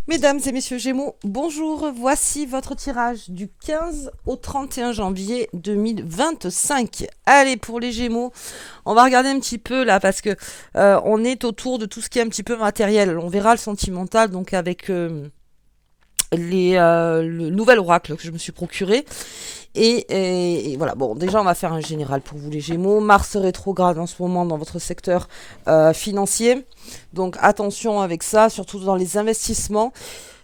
Mesdames et messieurs Gémeaux, bonjour, voici votre tirage du 15 au 31 janvier 2025. Allez, pour les Gémeaux, on va regarder un petit peu là parce que on est autour de tout ce qui est un petit peu matériel. On verra le sentimental donc avec le nouvel oracle que je me suis procuré. Et voilà, bon, déjà on va faire un général pour vous les Gémeaux. Mars rétrograde en ce moment dans votre secteur financier. Donc attention avec ça, surtout dans les investissements.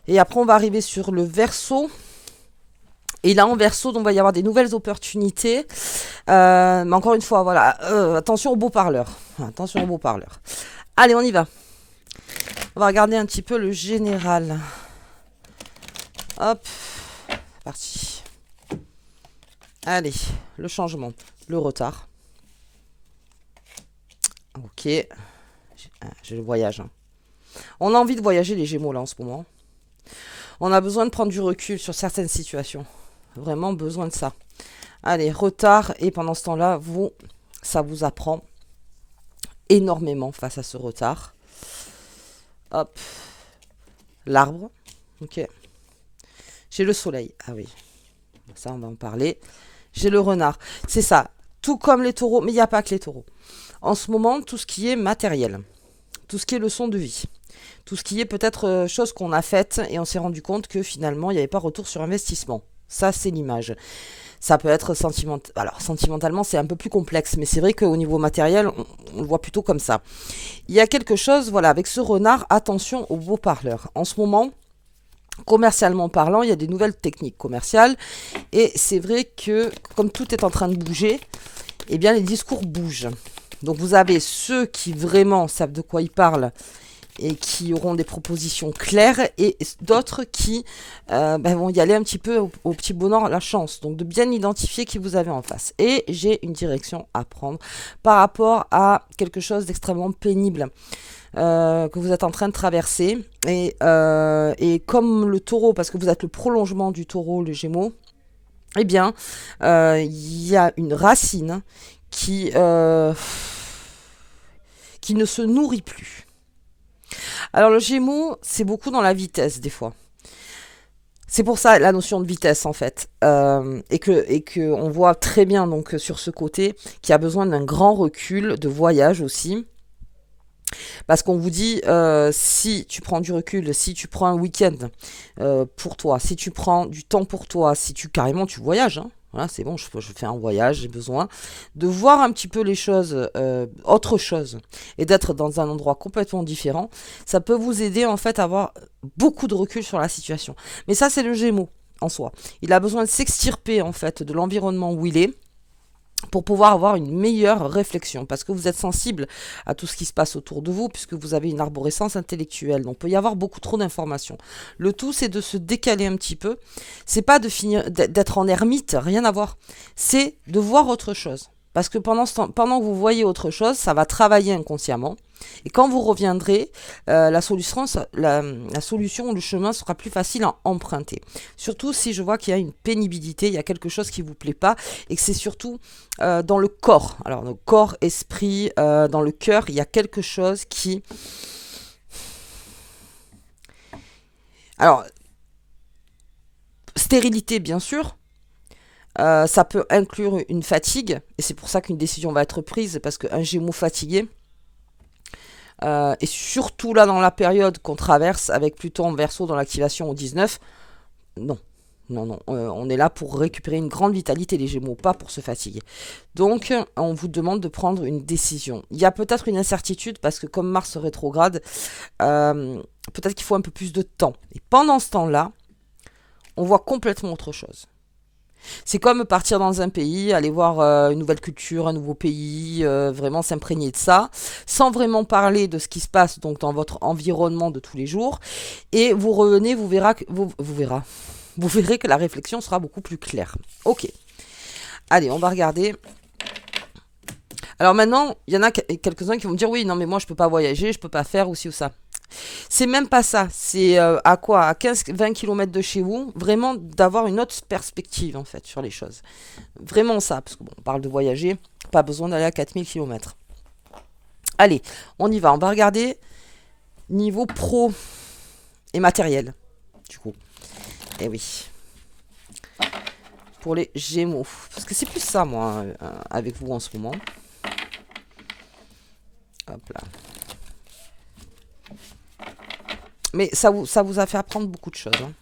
Et après on va arriver sur le Verseau. Et là en Verseau, donc, il va y avoir des nouvelles opportunités. Mais encore une fois, voilà, attention aux beaux parleurs. Attention aux beaux parleurs. Allez, on y va. On va regarder un petit peu le général. Hop, parti. Allez, le changement, le retard. Ok, j'ai le voyage. Hein. On a envie de voyager les Gémeaux là en ce moment. On a besoin de prendre du recul sur certaines situations. Vraiment besoin de ça. Allez, retard. Et pendant ce temps-là, ça vous apprend énormément face à ce retard. Hop, l'arbre. Ok. J'ai le soleil. Ah oui, ça on va en parler. J'ai le renard. C'est ça. Tout comme les taureaux, mais il n'y a pas que les taureaux. En ce moment, tout ce qui est matériel, tout ce qui est leçon de vie, tout ce qui est peut-être chose qu'on a faite et on s'est rendu compte que finalement, il n'y avait pas retour sur investissement. Ça, c'est l'image. Ça peut être sentimental. Alors, sentimentalement, c'est un peu plus complexe, mais c'est vrai qu'au niveau matériel, on le voit plutôt comme ça. Il y a quelque chose, voilà, avec ce renard, attention aux beaux parleurs. En ce moment, commercialement parlant, il y a des nouvelles techniques commerciales et c'est vrai que comme tout est en train de bouger, eh bien les discours bougent. Donc vous avez ceux qui vraiment savent de quoi ils parlent et qui auront des propositions claires et d'autres qui vont y aller un petit peu au petit bonheur la chance. Donc de bien identifier qui vous avez en face. Et j'ai une direction à prendre par rapport à quelque chose d'extrêmement pénible. Que vous êtes en train de traverser. Et comme le taureau, parce que vous êtes le prolongement du taureau, le gémeaux, eh bien, il y a une racine qui ne se nourrit plus. Alors le gémeaux, c'est beaucoup dans la vitesse des fois. C'est pour ça la notion de vitesse en fait, et que on voit très bien donc sur ce côté qu'il y a besoin d'un grand recul de voyage aussi. Parce qu'on vous dit, si tu prends du recul, si tu prends un week-end pour toi, si tu prends du temps pour toi, si tu carrément tu voyages, hein, voilà, c'est bon, je fais un voyage, j'ai besoin de voir un petit peu les choses, autre chose, et d'être dans un endroit complètement différent. Ça peut vous aider en fait à avoir beaucoup de recul sur la situation. Mais ça, c'est le Gémeaux en soi. Il a besoin de s'extirper en fait de l'environnement où il est pour pouvoir avoir une meilleure réflexion, parce que vous êtes sensible à tout ce qui se passe autour de vous, puisque vous avez une arborescence intellectuelle, donc il peut y avoir beaucoup trop d'informations. Le tout, c'est de se décaler un petit peu, c'est pas de finir d'être en ermite, rien à voir, c'est de voir autre chose. Parce que pendant que vous voyez autre chose, ça va travailler inconsciemment. Et quand vous reviendrez, la solution ou le chemin sera plus facile à emprunter. Surtout si je vois qu'il y a une pénibilité, il y a quelque chose qui ne vous plaît pas, et que c'est surtout dans le corps. Alors, le corps, esprit, dans le cœur, il y a quelque chose qui... Alors, stérilité, bien sûr. Ça peut inclure une fatigue, et c'est pour ça qu'une décision va être prise, parce qu'un gémeau fatigué, et surtout là dans la période qu'on traverse, avec Pluton en Verseau dans l'activation au 19, non. Non, non, on est là pour récupérer une grande vitalité, les Gémeaux, pas pour se fatiguer. Donc, on vous demande de prendre une décision. Il y a peut-être une incertitude, parce que comme Mars rétrograde, peut-être qu'il faut un peu plus de temps. Et pendant ce temps-là, on voit complètement autre chose. C'est comme partir dans un pays, aller voir une nouvelle culture, un nouveau pays, vraiment s'imprégner de ça, sans vraiment parler de ce qui se passe donc dans votre environnement de tous les jours. Et vous revenez, vous verrez que la réflexion sera beaucoup plus claire. Ok. Allez, on va regarder. Alors maintenant, il y en a quelques-uns qui vont me dire oui, non mais moi je peux pas voyager, je peux pas faire ou ci ou ça. C'est même pas ça, c'est à quoi? À 15-20 km de chez vous, vraiment d'avoir une autre perspective en fait sur les choses. Vraiment ça, parce que bon, on parle de voyager, pas besoin d'aller à 4000 km. Allez, on y va, on va regarder niveau pro. et matériel, du coup. Et oui. Pour les Gémeaux. Parce que c'est plus ça, moi, avec vous en ce moment. Hop là. Mais ça vous a fait apprendre beaucoup de choses. Hein.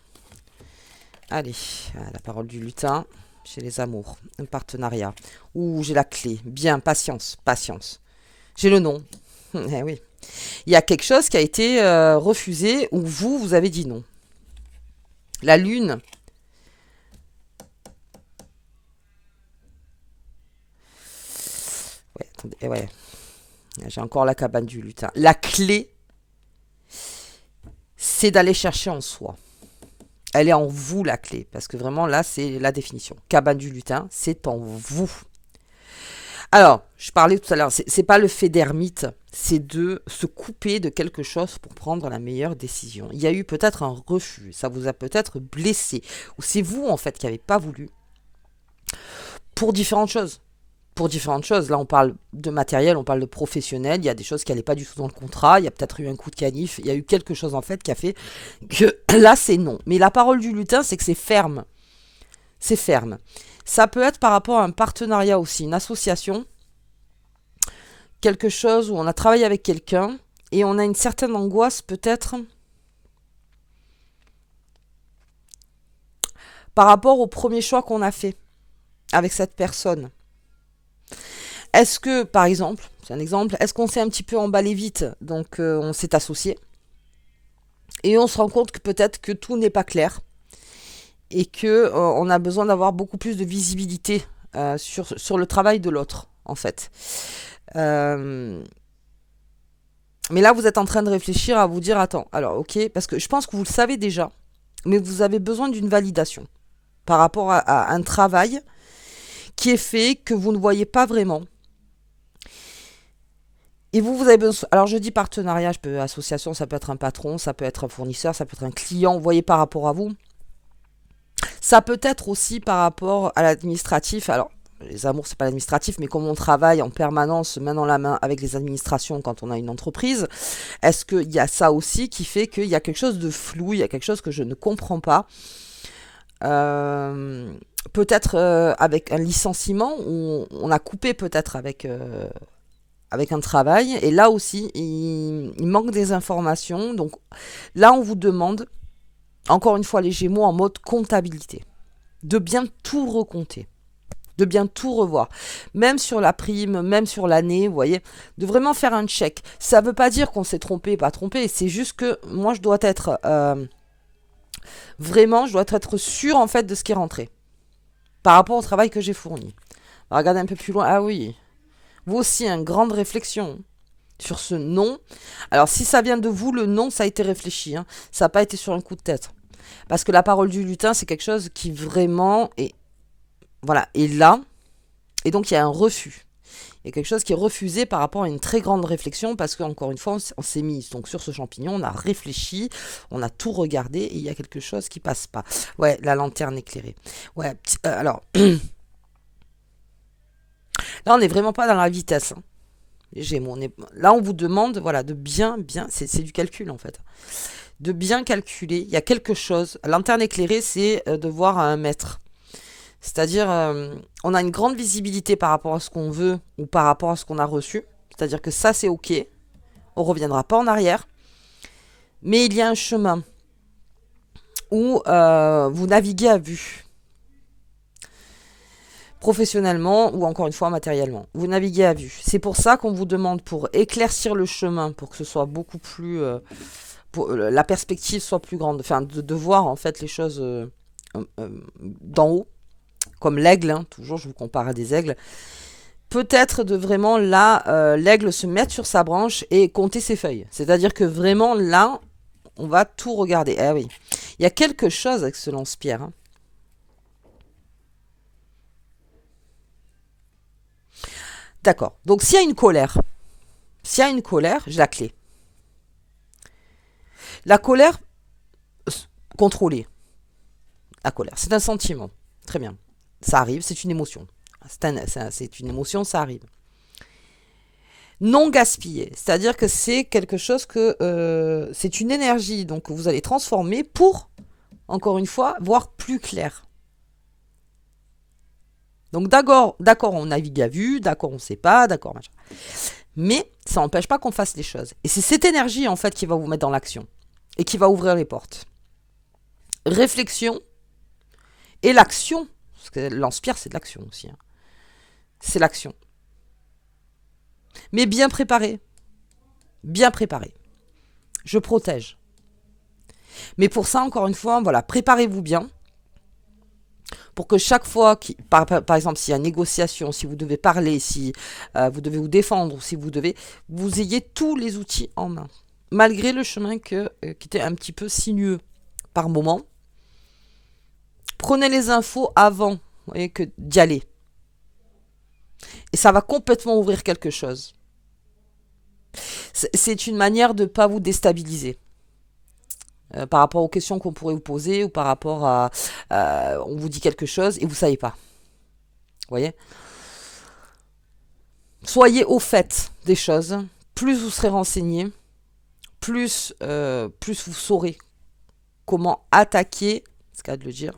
Allez, la parole du lutin. Chez les amours. Un partenariat. Ouh, j'ai la clé. Bien, patience, patience. J'ai le nom. Eh oui. Il y a quelque chose qui a été refusé ou vous avez dit non. La lune. Ouais, attendez, ouais. J'ai encore la cabane du lutin. La clé, c'est d'aller chercher en soi. Elle est en vous, la clé. Parce que vraiment, là, c'est la définition. Cabane du lutin, c'est en vous. Alors, je parlais tout à l'heure, c'est pas le fait d'ermite, c'est de se couper de quelque chose pour prendre la meilleure décision. Il y a eu peut-être un refus, ça vous a peut-être blessé, ou c'est vous en fait qui n'avez pas voulu, pour différentes choses. Pour différentes choses, là on parle de matériel, on parle de professionnel, il y a des choses qui n'allaient pas du tout dans le contrat, il y a peut-être eu un coup de canif, il y a eu quelque chose en fait qui a fait que là c'est non. Mais la parole du lutin, c'est que c'est ferme. C'est ferme. Ça peut être par rapport à un partenariat aussi, une association, quelque chose où on a travaillé avec quelqu'un et on a une certaine angoisse peut-être par rapport au premier choix qu'on a fait avec cette personne. Est-ce que, par exemple, c'est un exemple, est-ce qu'on s'est un petit peu emballé vite, donc on s'est associé et on se rend compte que peut-être que tout n'est pas clair et que on a besoin d'avoir beaucoup plus de visibilité sur le travail de l'autre, en fait. Mais là, vous êtes en train de réfléchir à vous dire, attends, alors ok, parce que je pense que vous le savez déjà, mais vous avez besoin d'une validation par rapport à un travail qui est fait, que vous ne voyez pas vraiment. Et vous avez besoin, alors je dis partenariat, je peux association, ça peut être un patron, ça peut être un fournisseur, ça peut être un client, vous voyez par rapport à vous. Ça peut être aussi par rapport à l'administratif, alors les amours, c'est pas l'administratif, mais comme on travaille en permanence, main dans la main avec les administrations quand on a une entreprise, est-ce qu'il y a ça aussi qui fait qu'il y a quelque chose de flou, il y a quelque chose que je ne comprends pas peut-être avec un licenciement, où on a coupé peut-être avec un travail, et là aussi, il manque des informations, donc là, on vous demande, encore une fois, les Gémeaux en mode comptabilité, de bien tout recompter, de bien tout revoir, même sur la prime, même sur l'année, vous voyez, de vraiment faire un check. Ça ne veut pas dire qu'on s'est trompé, pas trompé, c'est juste que moi je dois être vraiment, je dois être sûr en fait de ce qui est rentré par rapport au travail que j'ai fourni. Alors, regardez un peu plus loin, ah oui, vous aussi, une grande réflexion sur ce non. Alors si ça vient de vous, le non, ça a été réfléchi, hein. Ça n'a pas été sur un coup de tête. Parce que la parole du lutin, c'est quelque chose qui vraiment est, voilà, est là. Et donc il y a un refus. Il y a quelque chose qui est refusé par rapport à une très grande réflexion, parce qu'encore une fois, on s'est mis donc sur ce champignon, on a réfléchi, on a tout regardé, et il y a quelque chose qui passe pas. Ouais, la lanterne éclairée. Ouais, alors, là on n'est vraiment pas dans la vitesse, hein. Les Gémeaux, là on vous demande, voilà, de bien, c'est du calcul en fait, de bien calculer. Il y a quelque chose. Lanterne éclairée, c'est de voir à 1 mètre. C'est-à-dire, on a une grande visibilité par rapport à ce qu'on veut ou par rapport à ce qu'on a reçu. C'est-à-dire que ça, c'est OK. On ne reviendra pas en arrière. Mais il y a un chemin où vous naviguez à vue. Professionnellement ou encore une fois matériellement. Vous naviguez à vue. C'est pour ça qu'on vous demande, pour éclaircir le chemin, pour que ce soit beaucoup plus... pour la perspective soit plus grande. Enfin, de voir en fait les choses d'en haut. Comme l'aigle, hein, toujours je vous compare à des aigles, peut-être de vraiment là, l'aigle se mettre sur sa branche et compter ses feuilles. C'est-à-dire que vraiment là, on va tout regarder. Eh oui, il y a quelque chose avec ce lance-pierre. Hein. D'accord, donc s'il y a une colère, j'ai la clé. La colère, contrôlée. La colère, c'est un sentiment. Très bien. Ça arrive, c'est une émotion. C'est une émotion, ça arrive. non gaspillé. C'est-à-dire que c'est quelque chose que c'est une énergie donc que vous allez transformer pour, encore une fois, voir plus clair. Donc d'accord, on navigue à vue, d'accord, on sait pas, d'accord, machin. Mais ça n'empêche pas qu'on fasse les choses. Et c'est cette énergie en fait qui va vous mettre dans l'action et qui va ouvrir les portes. Réflexion et l'action, parce que l'inspire c'est de l'action aussi. Hein. C'est l'action. Mais bien préparé. Bien préparé. Je protège. Mais pour ça, encore une fois, voilà, préparez-vous bien. Pour que chaque fois, par exemple, s'il y a négociation, si vous devez parler, si vous devez vous défendre, ou si vous ayez tous les outils en main. Malgré le chemin qui était un petit peu sinueux par moment. Prenez les infos avant, vous voyez, que d'y aller. Et ça va complètement ouvrir quelque chose. C'est une manière de ne pas vous déstabiliser. Par rapport aux questions qu'on pourrait vous poser ou par rapport à on vous dit quelque chose et vous savez pas. Vous voyez? Soyez au fait des choses. Plus vous serez renseigné, plus vous saurez comment attaquer. C'est le cas de le dire.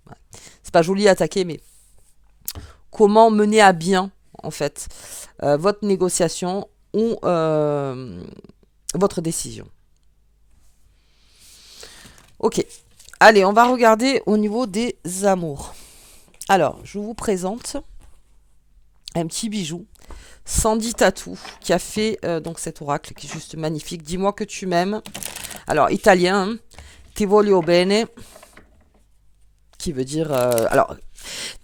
Ouais. C'est pas joli attaquer, mais comment mener à bien en fait votre négociation ou votre décision. Ok, allez, on va regarder au niveau des amours. Alors, je vous présente un petit bijou, Sandy Tattoo, qui a fait donc cet oracle qui est juste magnifique. Dis-moi que tu m'aimes. Alors, italien, hein, ti voglio bene, qui veut dire... alors,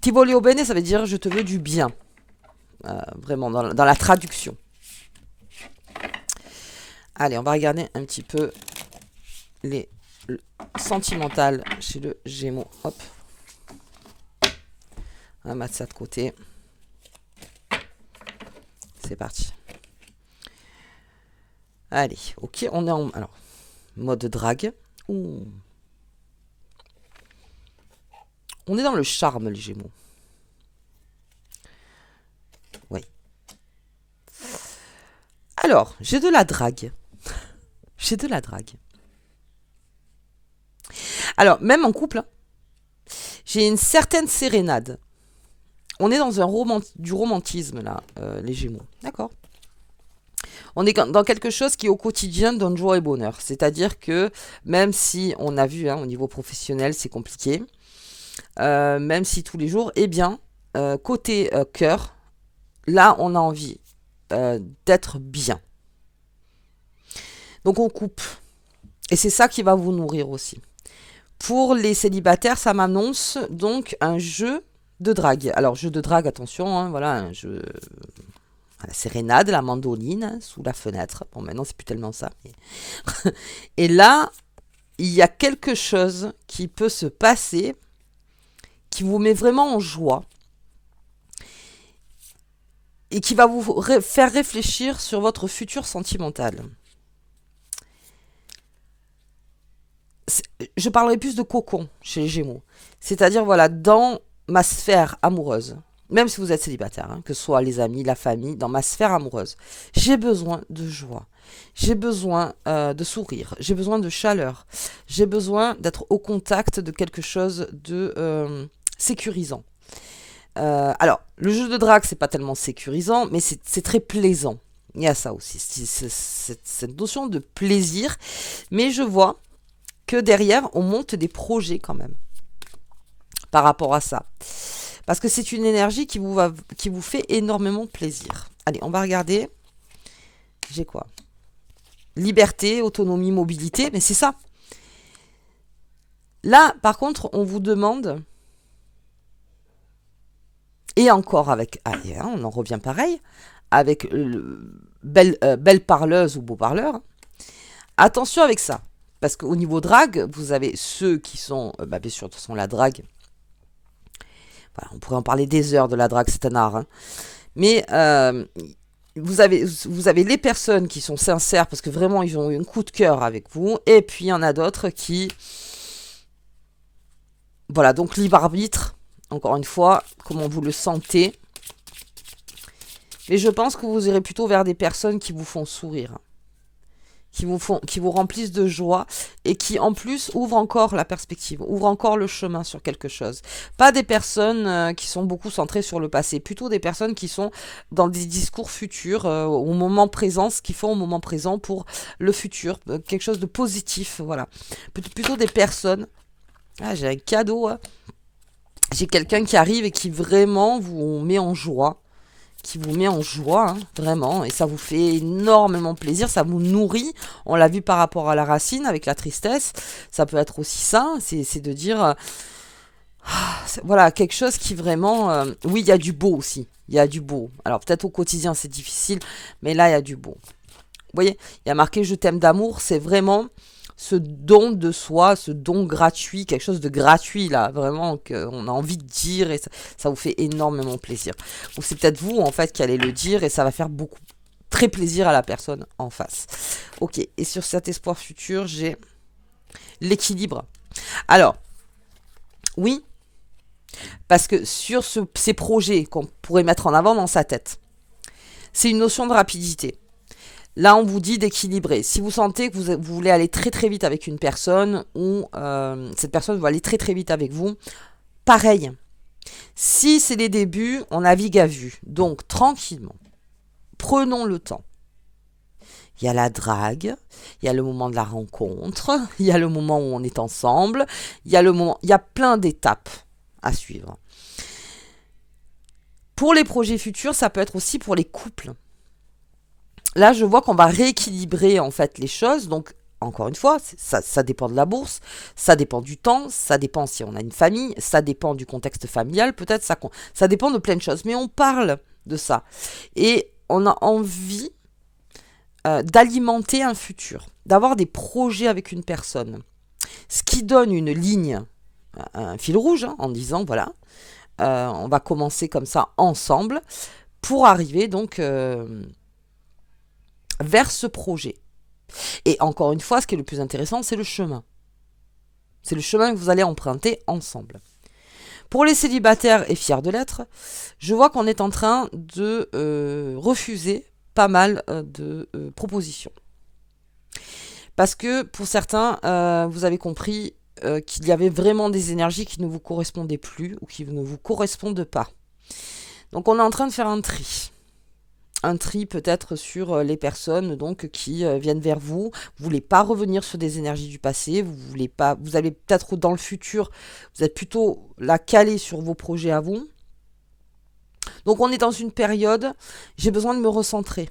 ti voglio bene, ça veut dire je te veux du bien. Vraiment, dans la traduction. Allez, on va regarder un petit peu le sentimental chez le Gémeaux. Hop. On va mettre ça de côté. C'est parti. Allez, ok, on est en mode drague. Ouh. On est dans le charme, les Gémeaux. Oui. Alors, j'ai de la drague. J'ai de la drague. Alors, même en couple, hein, j'ai une certaine sérénade. On est dans du romantisme, là, les Gémeaux. D'accord. On est dans quelque chose qui, au quotidien, donne joie et bonheur. C'est-à-dire que, même si on a vu, hein, au niveau professionnel, c'est compliqué, même si tous les jours, eh bien, côté cœur, là, on a envie d'être bien. Donc, on coupe. Et c'est ça qui va vous nourrir aussi. Pour les célibataires, ça m'annonce donc un jeu de drague. Alors, jeu de drague, attention, hein, voilà, un jeu... La sérénade, la mandoline, hein, sous la fenêtre. Bon, maintenant, c'est plus tellement ça. Mais... Et là, il y a quelque chose qui peut se passer, qui vous met vraiment en joie, et qui va vous faire réfléchir sur votre futur sentimental. Je parlerai plus de cocon chez les Gémeaux. C'est-à-dire, voilà, dans ma sphère amoureuse, même si vous êtes célibataire, hein, que ce soit les amis, la famille, dans ma sphère amoureuse, j'ai besoin de joie, j'ai besoin de sourire, j'ai besoin de chaleur, j'ai besoin d'être au contact de quelque chose de sécurisant. Alors, le jeu de drague, c'est pas tellement sécurisant, mais c'est très plaisant. Il y a ça aussi, cette notion de plaisir, mais je vois que derrière, on monte des projets quand même par rapport à ça. Parce que c'est une énergie qui vous fait énormément plaisir. Allez, on va regarder. J'ai quoi? Liberté, autonomie, mobilité, mais c'est ça. Là, par contre, on vous demande... Et encore avec... Allez, hein, on en revient pareil. Avec belle parleuse ou beau parleur. Attention avec ça. Parce qu'au niveau drague, vous avez ceux qui sont... bien sûr, de toute façon, la drague... Voilà, on pourrait en parler des heures de la drague, c'est un art. Hein. Mais vous avez les personnes qui sont sincères parce que vraiment, ils ont eu un coup de cœur avec vous. Et puis, il y en a d'autres qui... Voilà, donc libre arbitre. Encore une fois, comment vous le sentez. Mais je pense que vous irez plutôt vers des personnes qui vous font sourire, qui vous remplissent de joie et qui en plus ouvrent encore la perspective, ouvrent encore le chemin sur quelque chose. Pas des personnes qui sont beaucoup centrées sur le passé, plutôt des personnes qui sont dans des discours futurs, au moment présent, ce qu'ils font au moment présent pour le futur, quelque chose de positif, voilà. Plutôt des personnes. Ah, j'ai un cadeau, hein. J'ai quelqu'un qui arrive et qui vraiment vous met en joie, hein, vraiment, et ça vous fait énormément plaisir, ça vous nourrit. On l'a vu par rapport à la racine avec la tristesse, ça peut être aussi ça, c'est de dire, voilà, quelque chose qui vraiment, oui, il y a du beau aussi, il y a du beau. Alors peut-être au quotidien c'est difficile, mais là il y a du beau. Vous voyez, il y a marqué je t'aime d'amour, c'est vraiment ce don de soi, ce don gratuit, quelque chose de gratuit là, vraiment qu'on a envie de dire et ça vous fait énormément plaisir. Ou c'est peut-être vous en fait qui allez le dire et ça va faire très plaisir à la personne en face. Ok, et sur cet espoir futur, j'ai l'équilibre. Alors, oui, parce que sur ces projets qu'on pourrait mettre en avant dans sa tête, c'est une notion de rapidité. Là, on vous dit d'équilibrer. Si vous sentez que vous voulez aller très très vite avec une personne ou cette personne va aller très très vite avec vous, pareil. Si c'est les débuts, on navigue à vue. Donc, tranquillement, prenons le temps. Il y a la drague, il y a le moment de la rencontre, il y a le moment où on est ensemble, il y a plein d'étapes à suivre. Pour les projets futurs, ça peut être aussi pour les couples. Là, je vois qu'on va rééquilibrer en fait les choses. Donc, encore une fois, ça dépend de la bourse, ça dépend du temps, ça dépend si on a une famille, ça dépend du contexte familial, peut-être ça dépend de plein de choses. Mais on parle de ça. Et on a envie d'alimenter un futur, d'avoir des projets avec une personne. Ce qui donne une ligne, un fil rouge, hein, en disant, voilà, on va commencer comme ça ensemble pour arriver donc vers ce projet. Et encore une fois, ce qui est le plus intéressant, c'est le chemin. C'est le chemin que vous allez emprunter ensemble. Pour les célibataires et fiers de l'être, je vois qu'on est en train de refuser pas mal de propositions. Parce que pour certains, vous avez compris qu'il y avait vraiment des énergies qui ne vous correspondaient plus ou qui ne vous correspondent pas. Donc on est en train de faire un tri. Un tri peut-être sur les personnes donc qui viennent vers vous. Vous voulez pas revenir sur des énergies du passé. Vous allez peut-être dans le futur. Vous êtes plutôt là calé sur vos projets à vous. Donc on est dans une période. J'ai besoin de me recentrer.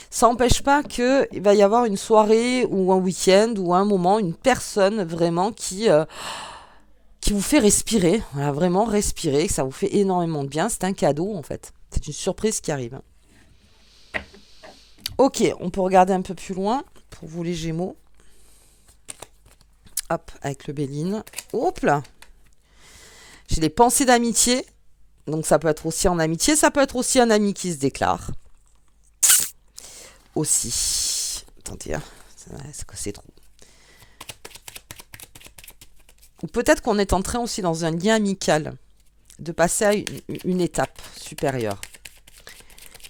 Ça n'empêche pas qu'il va y avoir une soirée ou un week-end ou un moment, une personne vraiment qui vous fait respirer. Voilà, vraiment respirer. Que ça vous fait énormément de bien. C'est un cadeau en fait. C'est une surprise qui arrive. Ok, on peut regarder un peu plus loin pour vous les Gémeaux. Hop, avec le Béline. Hop là. J'ai les pensées d'amitié. Donc ça peut être aussi en amitié, ça peut être aussi un ami qui se déclare. Aussi. Attendez, hein. C'est quoi ces trous? Ou peut-être qu'on est en train aussi dans un lien amical de passer à une étape supérieure.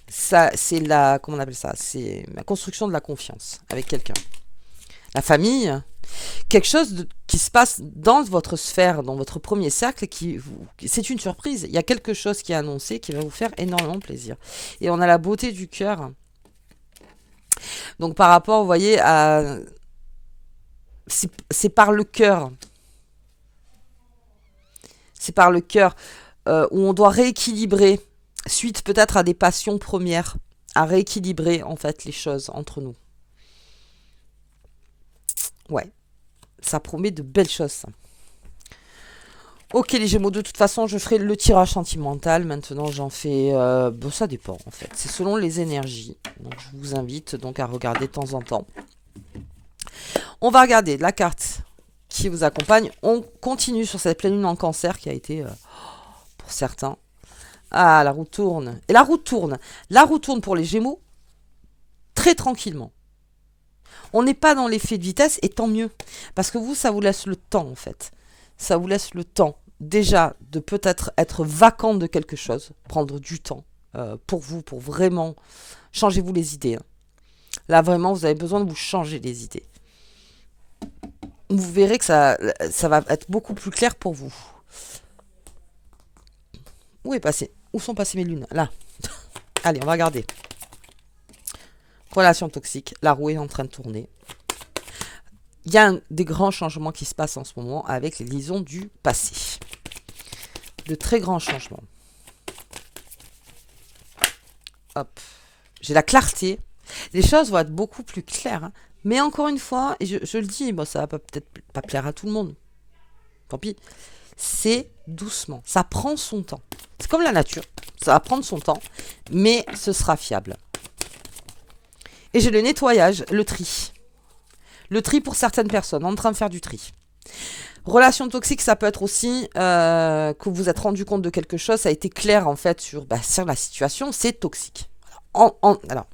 Ça, c'est comment on appelle ça? C'est la construction de la confiance avec quelqu'un. La famille, quelque chose qui se passe dans votre sphère, dans votre premier cercle, c'est une surprise. Il y a quelque chose qui est annoncé qui va vous faire énormément plaisir. Et on a la beauté du cœur. Donc par rapport, vous voyez, c'est par le cœur. C'est par le cœur où on doit rééquilibrer. Suite peut-être à des passions premières, à rééquilibrer en fait les choses entre nous. Ouais, ça promet de belles choses. Ça. Ok les Gémeaux, de toute façon je ferai le tirage sentimental, maintenant j'en fais, bon ça dépend en fait, c'est selon les énergies, donc je vous invite donc à regarder de temps en temps. On va regarder la carte qui vous accompagne, on continue sur cette pleine lune en Cancer qui a été, pour certains, ah, la roue tourne. Et la roue tourne. La roue tourne pour les Gémeaux très tranquillement. On n'est pas dans l'effet de vitesse et tant mieux. Parce que vous, ça vous laisse le temps en fait. Ça vous laisse le temps déjà de peut-être être vacant de quelque chose. Prendre du temps. pour vous, pour vraiment changez-vous les idées. Hein. Là, vraiment, vous avez besoin de vous changer les idées. Vous verrez que ça va être beaucoup plus clair pour vous. Où sont passées mes lunes? Là. Allez, on va regarder. Relation toxique. La roue est en train de tourner. Il y a des grands changements qui se passent en ce moment avec les liaisons du passé. De très grands changements. Hop. J'ai la clarté. Les choses vont être beaucoup plus claires. Hein. Mais encore une fois, et je le dis, bon, ça va peut-être pas plaire à tout le monde. Tant pis. C'est doucement. Ça prend son temps. C'est comme la nature. Ça va prendre son temps. Mais ce sera fiable. Et j'ai le nettoyage, le tri. Le tri pour certaines personnes, en train de faire du tri. Relation toxique, ça peut être aussi que vous vous êtes rendu compte de quelque chose, ça a été clair en fait sur la situation, c'est toxique. Alors,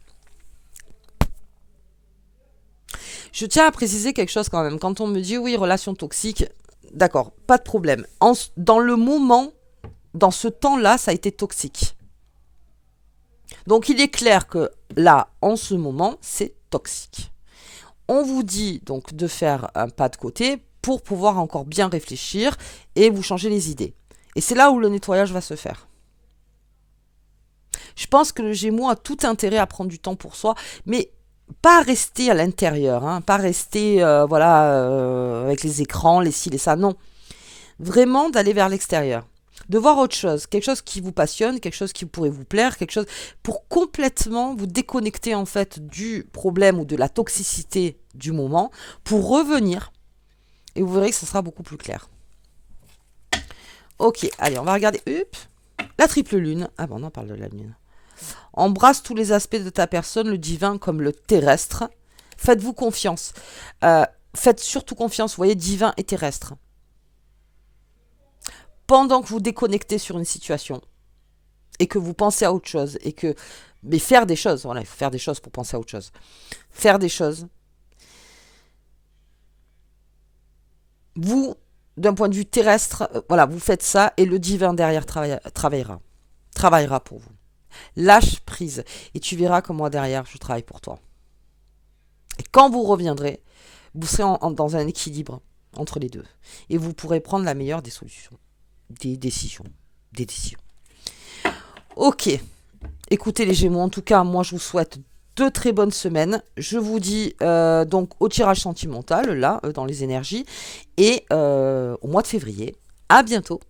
je tiens à préciser quelque chose quand même. Quand on me dit oui, relation toxique, d'accord, pas de problème. Dans le moment, dans ce temps-là, ça a été toxique. Donc il est clair que là, en ce moment, c'est toxique. On vous dit donc de faire un pas de côté pour pouvoir encore bien réfléchir et vous changer les idées. Et c'est là où le nettoyage va se faire. Je pense que le Gémeaux a tout intérêt à prendre du temps pour soi, mais pas rester à l'intérieur, hein, pas rester avec les écrans, les ci, les ça, non. Vraiment d'aller vers l'extérieur. De voir autre chose, quelque chose qui vous passionne, quelque chose qui pourrait vous plaire, quelque chose pour complètement vous déconnecter en fait du problème ou de la toxicité du moment, pour revenir et vous verrez que ça sera beaucoup plus clair. Ok, allez, on va regarder. La triple lune. Ah bon, on en parle de la lune. Embrasse tous les aspects de ta personne, le divin comme le terrestre. Faites-vous confiance. Faites surtout confiance, vous voyez, divin et terrestre. Pendant que vous déconnectez sur une situation et que vous pensez à autre chose mais faire des choses, voilà, il faut faire des choses pour penser à autre chose. Faire des choses. Vous, d'un point de vue terrestre, vous faites ça et le divin derrière travaillera pour vous. Lâche prise et tu verras que moi derrière je travaille pour toi. Et quand vous reviendrez, vous serez dans un équilibre entre les deux et vous pourrez prendre la meilleure des solutions. Des décisions. Ok. Écoutez les Gémeaux, en tout cas, moi je vous souhaite de très bonnes semaines. Je vous dis donc au tirage sentimental, là, dans les énergies, et au mois de février. À bientôt.